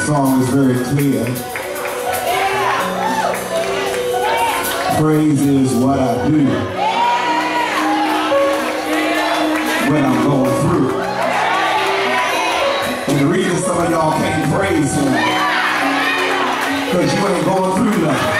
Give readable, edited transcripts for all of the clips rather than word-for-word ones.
song is very clear. Praise is what I do when I'm going through. And the reason some of y'all can't praise him, because you ain't going through nothing.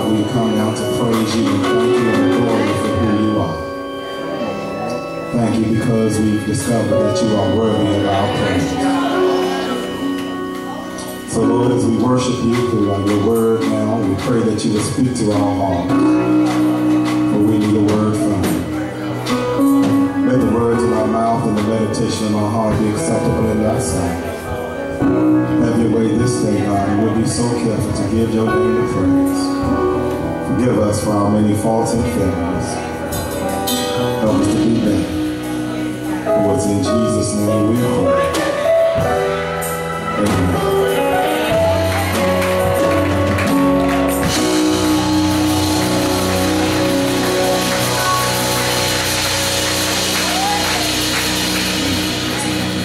God, we come now to praise you and thank you and adore you for who you are. Thank you because we've discovered that you are worthy of our praise. So Lord, as we worship you through your word now, we pray that you will speak to our hearts. For we need a word from you. Let the words of our mouth and the meditation of our heart be acceptable in thy sight. Have your way this day, God, and we'll be so careful to give your name the praise. Forgive us for our many faults and failures. Help us to be better. For it's in Jesus' name we pray. Amen.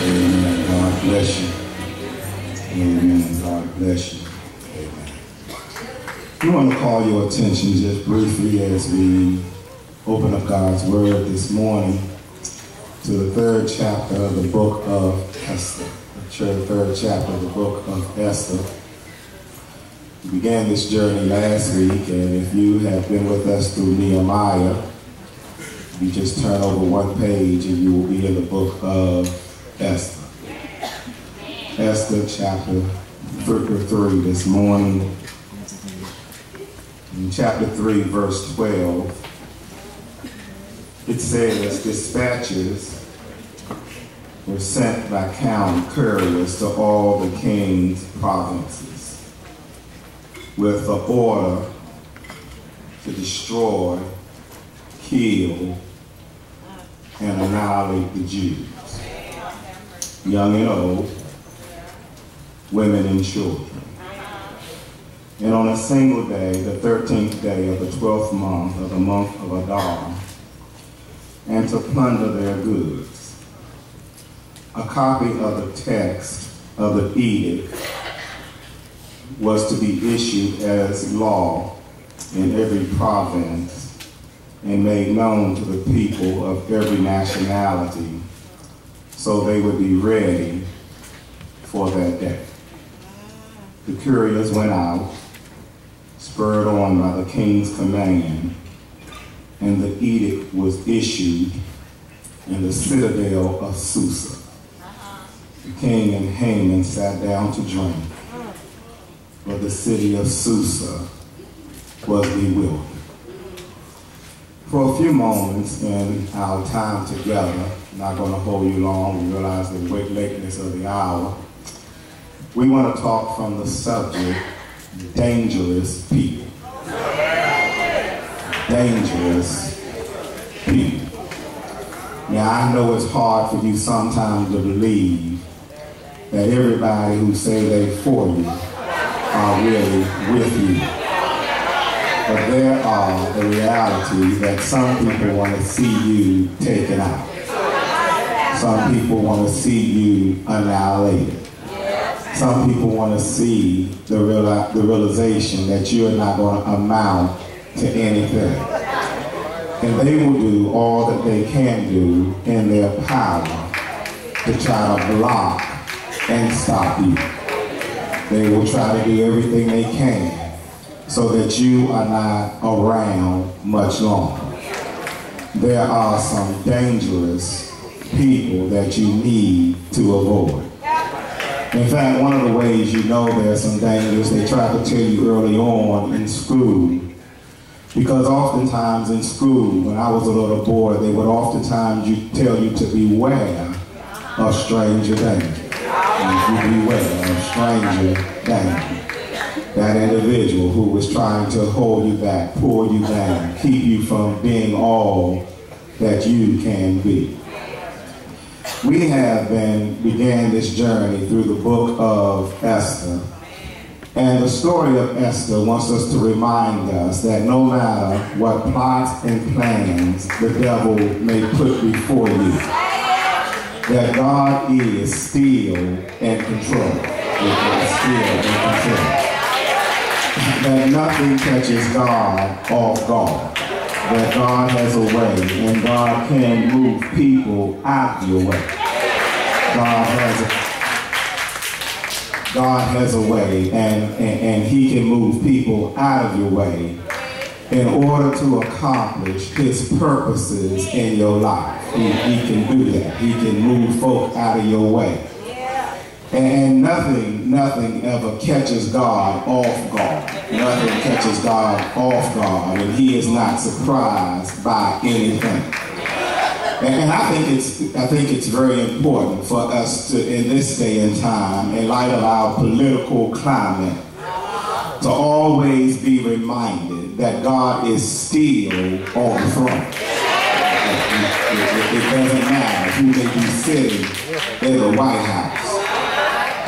Amen. God bless you. Amen. God bless you. Amen. We want to call your attention just briefly as we open up God's Word this morning to the third chapter of the book of Esther. The third chapter of the book of Esther. We began this journey last week, and if you have been with us through Nehemiah, you just turn over one page and you will be in the book of Esther. Esther chapter 3 this morning. In chapter 3, verse 12, it says, dispatches were sent by county couriers to all the king's provinces with the order to destroy, kill, and annihilate the Jews, young and old, women and children. And on a single day, the 13th day of the 12th month of the month of Adar, and to plunder their goods. A copy of the text of the edict was to be issued as law in every province and made known to the people of every nationality so they would be ready for that day. The couriers went out, spurred on by the king's command, and the edict was issued in the citadel of Susa. The king and Haman sat down to drink, but the city of Susa was bewildered. For a few moments in our time together, not going to hold you long, we realize the lateness of the hour, we want to talk from the subject, dangerous people. Dangerous people. Now, I know it's hard for you sometimes to believe that everybody who say they for you are really with you. But there are the reality that some people want to see you taken out. Some people want to see you annihilated. Some people want to see the realization that you're not going to amount to anything. And they will do all that they can do in their power to try to block and stop you. They will try to do everything they can so that you are not around much longer. There are some dangerous people that you need to avoid. In fact, one of the ways you know there's some dangers, they try to tell you early on in school, because oftentimes in school, when I was a little boy, they would oftentimes tell you to beware of stranger danger. And you beware of stranger danger. That individual who was trying to hold you back, pull you down, keep you from being all that you can be. We began this journey through the book of Esther. And the story of Esther wants us to remind us that no matter what plots and plans the devil may put before you, that God is still in control. That nothing catches God off guard. That God has a way, and God can move people out your way. God has a way, and he can move people out of your way in order to accomplish his purposes in your life. He can do that. He can move folk out of your way. And nothing ever catches God off guard. Nothing catches God off guard, and he is not surprised by anything. And I think it's very important for us to, in this day and time, in light of our political climate, to always be reminded that God is still on the throne. It doesn't matter who may be sitting in the White House.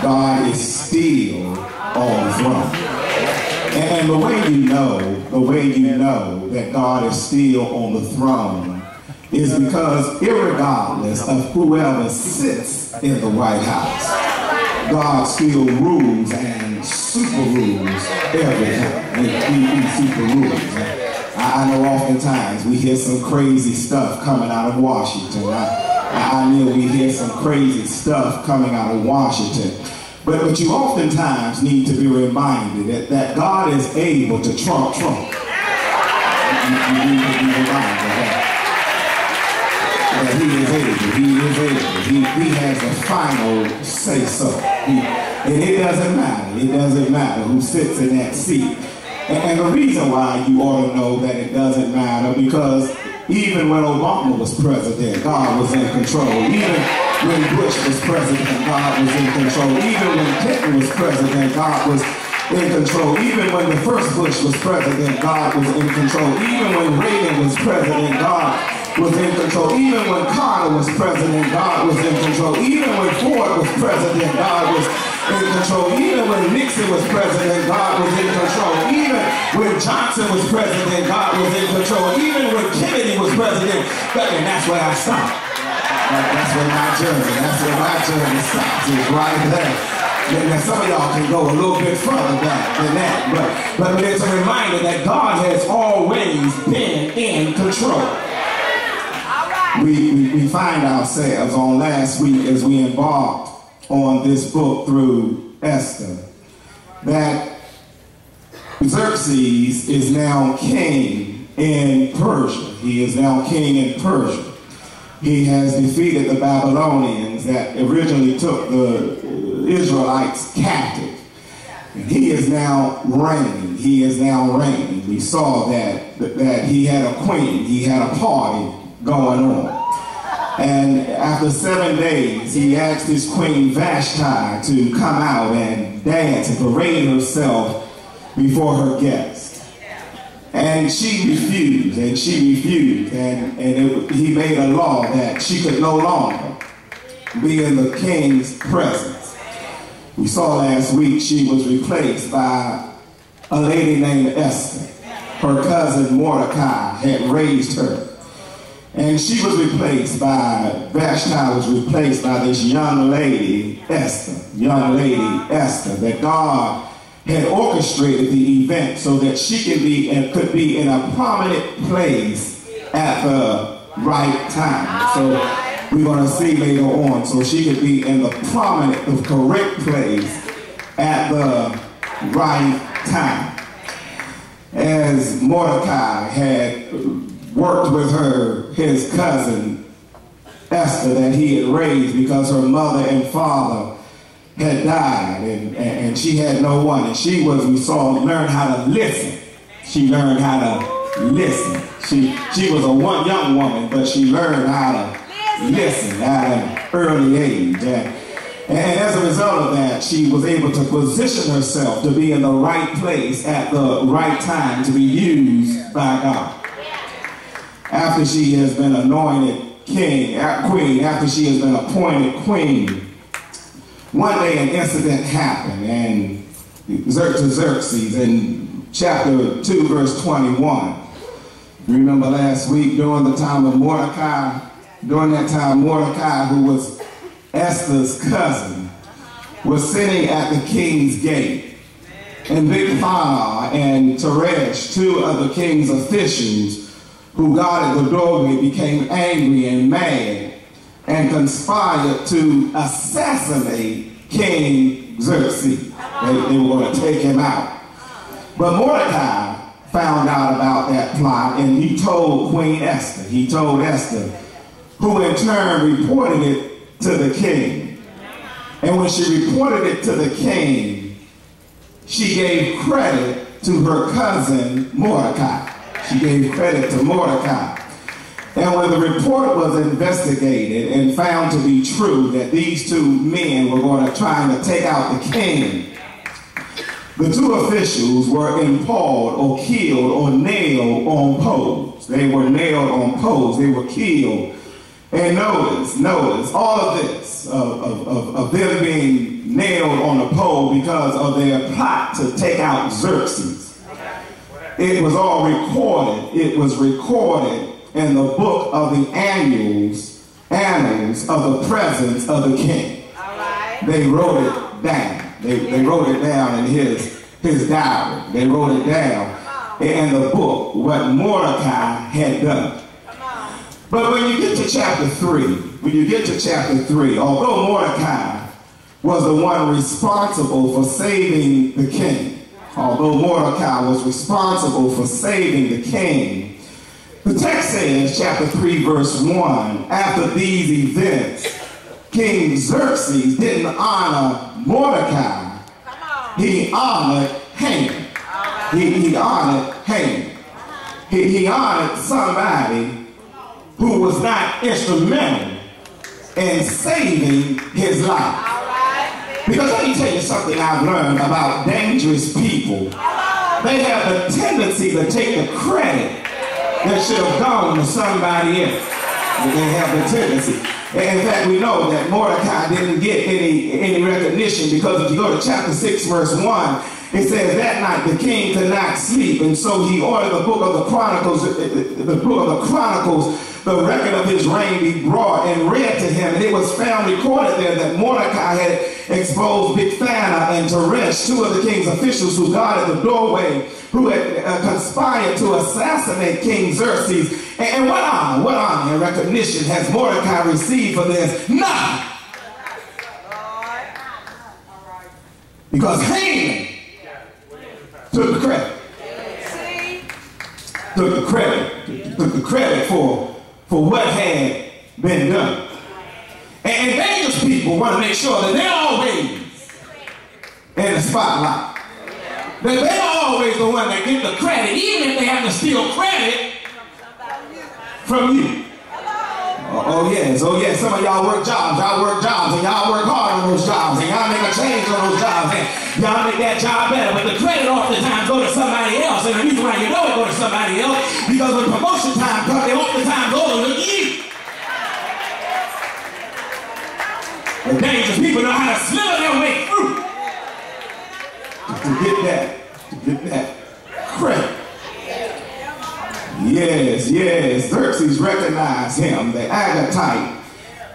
God is still on the throne. And the way you know that God is still on the throne is because irregardless of whoever sits in the White House, God still rules and super rules everything. He super rules. I know oftentimes we hear some crazy stuff coming out of Washington. I know we hear some crazy stuff coming out of Washington. But you oftentimes need to be reminded that God is able to trump Trump. You need to be reminded that he is able. He has the final say-so. And it doesn't matter who sits in that seat. And the reason why you ought to know that it doesn't matter, because even when Obama was president, God was in control. Even when Bush was president, God was in control. Even when Clinton was president, God was in control. Even when the first Bush was president, God was in control. Even when Reagan was president, God was in control. Even when Carter was president, God was in control. Even when Ford was president, God was in control. Even when Nixon was president, God was in control. Even when Johnson was president, God was in control. Even when Kennedy was president, and that's where I stop. That's where my journey stops, is right there. And some of y'all can go a little bit further back than that, but it's a reminder that God has always been in control. We find ourselves on last week as we embarked on this book through Esther, that Xerxes is now king in Persia. He is now king in Persia. He has defeated the Babylonians that originally took the Israelites captive. And he is now reigning. We saw that he had a queen. He had a party going on. And after 7 days, he asked his queen Vashti to come out and dance and parade herself before her guests. And she refused, and he made a law that she could no longer be in the king's presence. We saw last week she was replaced by a lady named Esther. Her cousin Mordecai had raised her. And she was replaced by, Vashti was replaced by this young lady, Esther, that God had orchestrated the event so that she could be in a prominent place at the right time. So we're going to see later on. So she could be in the correct place at the right time. As Mordecai had worked with his cousin Esther that he had raised, because her mother and father had died, and she had no one, and we learned how to listen. She learned how to listen. She was a young woman, but she learned how to listen at an early age. And as a result of that, she was able to position herself to be in the right place at the right time to be used by God. After she has been anointed queen, after she has been appointed queen, one day an incident happened, and Xerxes in chapter 2, verse 21. You remember last week during that time, Mordecai, who was Esther's cousin, was sitting at the king's gate. And Bigthana and Teresh, two of the king's officials who guarded the doorway, became angry and mad and conspired to assassinate King Xerxes. They were going to take him out. But Mordecai found out about that plot, and he told Queen Esther. He told Esther, who in turn reported it to the king. And when she reported it to the king, she gave credit to her cousin Mordecai. She gave credit to Mordecai. And when the report was investigated and found to be true that these two men were going to try to take out the king, the two officials were impaled or killed or nailed on poles. They were nailed on poles. They were killed. And notice, all of this, of them being nailed on a pole because of their plot to take out Xerxes. It was all recorded. It was recorded in the book of the annals of the presence of the king. They wrote it down. They wrote it down in his diary. They wrote it down in the book, what Mordecai had done. But when you get to chapter 3, although Mordecai was the one responsible for saving the king, the text says, chapter 3, verse 1, after these events, King Xerxes didn't honor Mordecai. He honored Haman. He honored Haman. He honored somebody who was not instrumental in saving his life. Because let me tell you something I've learned about dangerous people. They have a tendency to take the credit that should have gone to somebody else. They have the tendency. And in fact, we know that Mordecai didn't get any recognition, because if you go to chapter 6, verse 1, it says, that night the king could not sleep, and so he ordered the book of the Chronicles, the record of his reign be brought and read to him. And it was found recorded there that Mordecai had exposed Bigthana and Teresh, two of the king's officials who guarded the doorway, who had conspired to assassinate King Xerxes. And what honor and recognition has Mordecai received for this? None. Because Haman took the credit. Took the credit for what had been done. And dangerous people want to make sure that they're always in the spotlight. That they're always the one that get the credit, even if they have to steal credit from you. Oh yes. Some of y'all work jobs, and y'all work hard on those jobs, and y'all make a change on those jobs, and y'all make that job better. But the credit oftentimes go to somebody else, and the reason why you know it go to somebody else, because when promotion time comes, they oftentimes overlook you. The dangerous people know how to slither their way through to get that credit. Yes. Xerxes recognized him, the Agatite,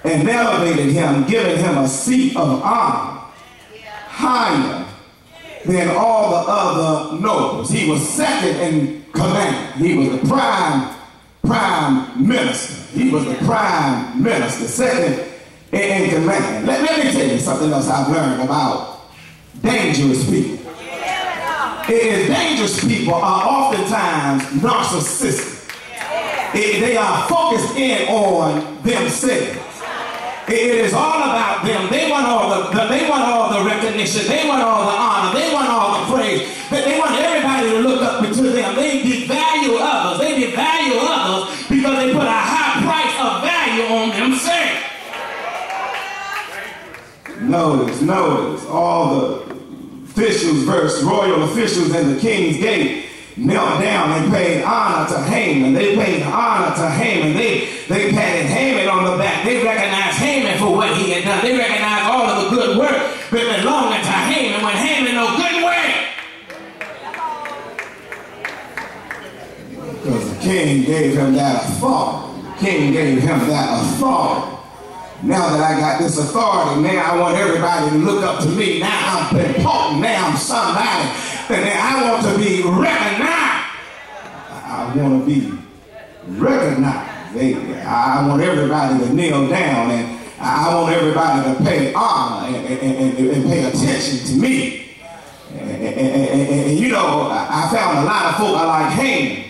and elevated him, giving him a seat of honor, higher than all the other nobles. He was second in command. He was the prime minister. Second in command. Let me tell you something else I've learned about dangerous people. Dangerous people are oftentimes narcissistic. They are focused in on themselves. It is all about them. They want all the recognition. They want all the honor. They want all the praise. They want everybody to look up to them. They devalue others. Because they put a high price of value on themselves. Notice all the royal officials in the king's gate knelt down and paid honor to Haman. They patted Haman on the back. They recognized Haman for what he had done. They recognized all of the good work that belonged to Haman when Haman no good work. Because the king gave him that authority. Now that I got this authority, now I want everybody to look up to me. Now I'm important. Now I'm somebody. And I want to be recognized. I want to be recognized. I want everybody to kneel down, and I want everybody to pay honor and pay attention to me. And you know, I found a lot of folk I like Haman.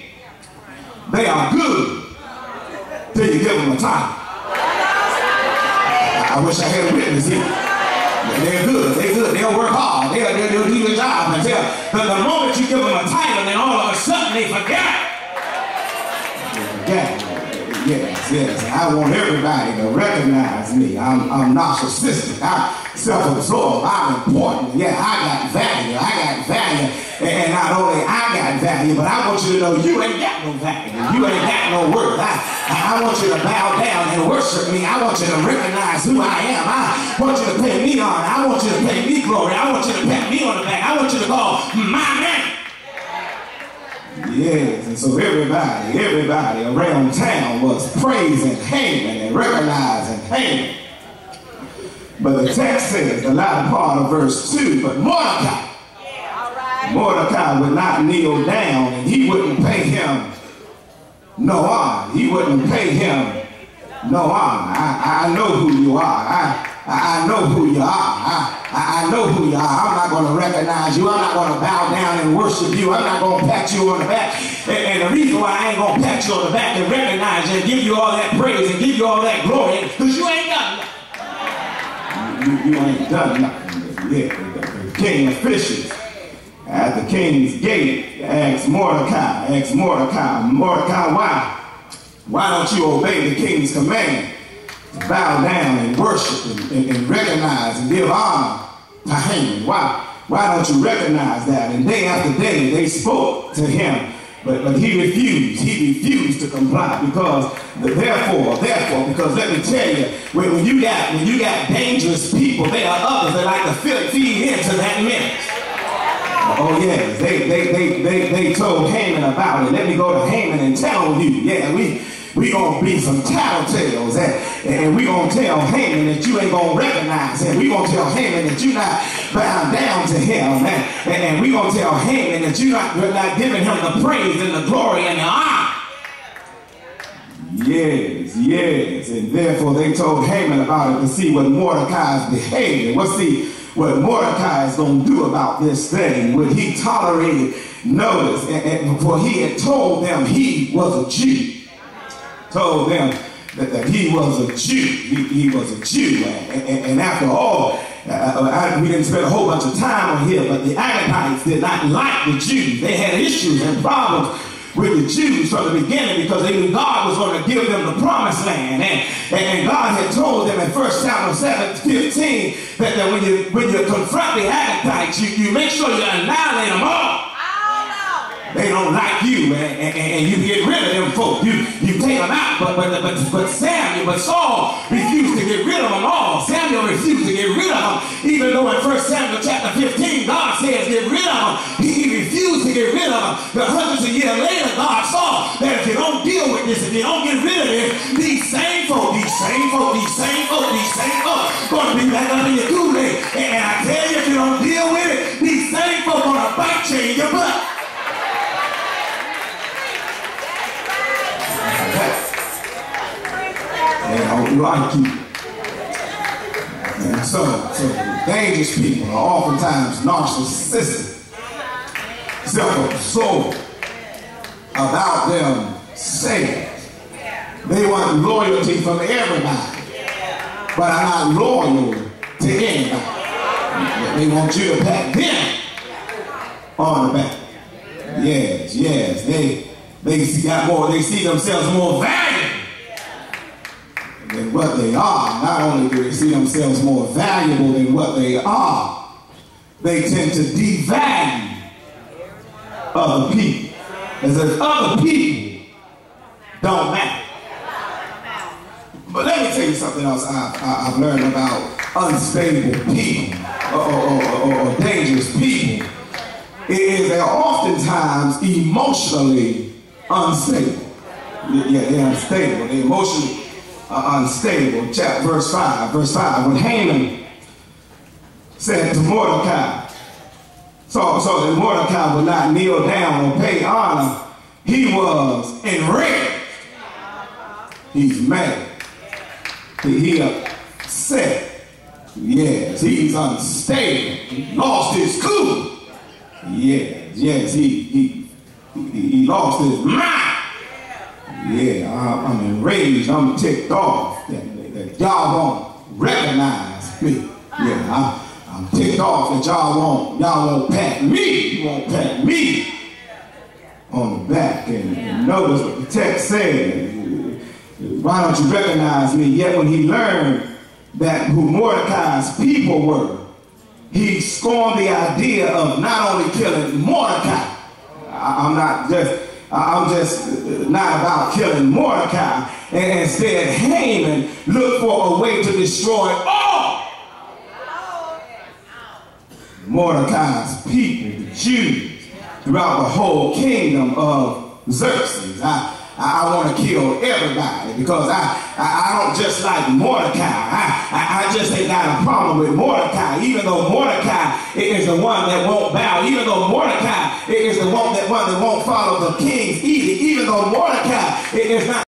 They are good till you give them a title. I wish I had a witness here. They're good. They're good. They'll work hard. They'll do the job until the moment you give them a title, then all of a sudden they forget. Yes. I want everybody to recognize me. I'm narcissistic. I'm self-absorbed. I'm important. Yeah, I got value. And not only I got value, but I want you to know you ain't got no value. You ain't got no worth. I want you to bow down and worship me. I want you to recognize who I am. I want you to pay me honor. I want you to pay me glory. I want you to pat me on the back. I want you to call my name. Yes, and so everybody around town was praising Haman and recognizing Haman. But the text says, the latter part of verse 2, but Mordecai would not kneel down, and he wouldn't pay him no honor. He wouldn't pay him no honor. I know who you are. I know who you are. I know who you are. I'm not going to recognize you. I'm not going to bow down and worship you. I'm not going to pat you on the back. And the reason why I ain't going to pat you on the back and recognize you and give you all that praise and give you all that glory, because you ain't done nothing. You ain't done nothing. Yeah, the king officials at the king's gate asked Mordecai, Mordecai, why don't you obey the king's command? Bow down and worship and recognize and give honor to Haman. Why don't you recognize that? And day after day they spoke to him, but he refused. He refused to comply because therefore, because let me tell you, when you got dangerous people, there are others that like to feed into that mess. Oh yes, they told Haman about it. Let me go to Haman and tell you. Yeah, we gonna be some tattletales, and we gonna tell Haman that you ain't gonna recognize him. We gonna tell Haman that you not bound down to him, and we gonna tell Haman that you're not giving him the praise and the glory and the honor. Yes, and therefore they told Haman about it to see what Mordecai's behavior. What Mordecai is going to do about this thing. Would he tolerate it? Notice, for he had told them he was a Jew. Told them that he was a Jew. He was a Jew. And after all, we didn't spend a whole bunch of time on here, but the Amalekites did not like the Jews. They had issues and problems with the Jews from the beginning because they knew God was going to give them the promised land. And God had told them in 1 Samuel 7:15 that when you confront the Amalekites, you make sure you annihilate them all. They don't like you, and you get rid of them folk. You take them out, but Saul refused to get rid of them all. Samuel refused to get rid of them, even though in 1 Samuel chapter 15, God says get rid of them. He refused to get rid of them. But hundreds of years later, God saw that if you don't deal with this, if you don't get rid of it, these same folk going to be back under your Kool-Aid. And I tell you, if you don't deal with it, these same folk going to bite you in your butt. They don't like you. And so dangerous people are oftentimes narcissistic, self-absorbed about themselves. They want loyalty from everybody, but are not loyal to anybody. They want you to pat them on the back. Yes, they see themselves more valuable than what they are. Not only do they see themselves more valuable than what they are, they tend to devalue other people. As if other people don't matter. But let me tell you something else I've learned about unstable people or dangerous people. Is they're oftentimes emotionally unstable. They're unstable. They're emotionally unstable. Verse 5. When Haman said to Mordecai, so that Mordecai would not kneel down or pay honor, he was enraged. He's mad. He upset. Yes, he's unstable. He lost his cool. Yes, he lost his mind. Yeah, I'm enraged. I'm ticked off that y'all won't recognize me. Yeah, I'm ticked off that y'all won't pat me. You won't pat me on the back. And notice what the text says. Why don't you recognize me? Yet when he learned that who Mordecai's people were, he scorned the idea of not only killing Mordecai. I'm just not about killing Mordecai. And instead, Haman looked for a way to destroy all Mordecai's people, the Jews, throughout the whole kingdom of Xerxes. I want to kill everybody because I don't just like Mordecai. I just ain't got a problem with Mordecai, even though Mordecai is the one that won't bow, even though Mordecai is the one that won't follow the king's edict, even though Mordecai is not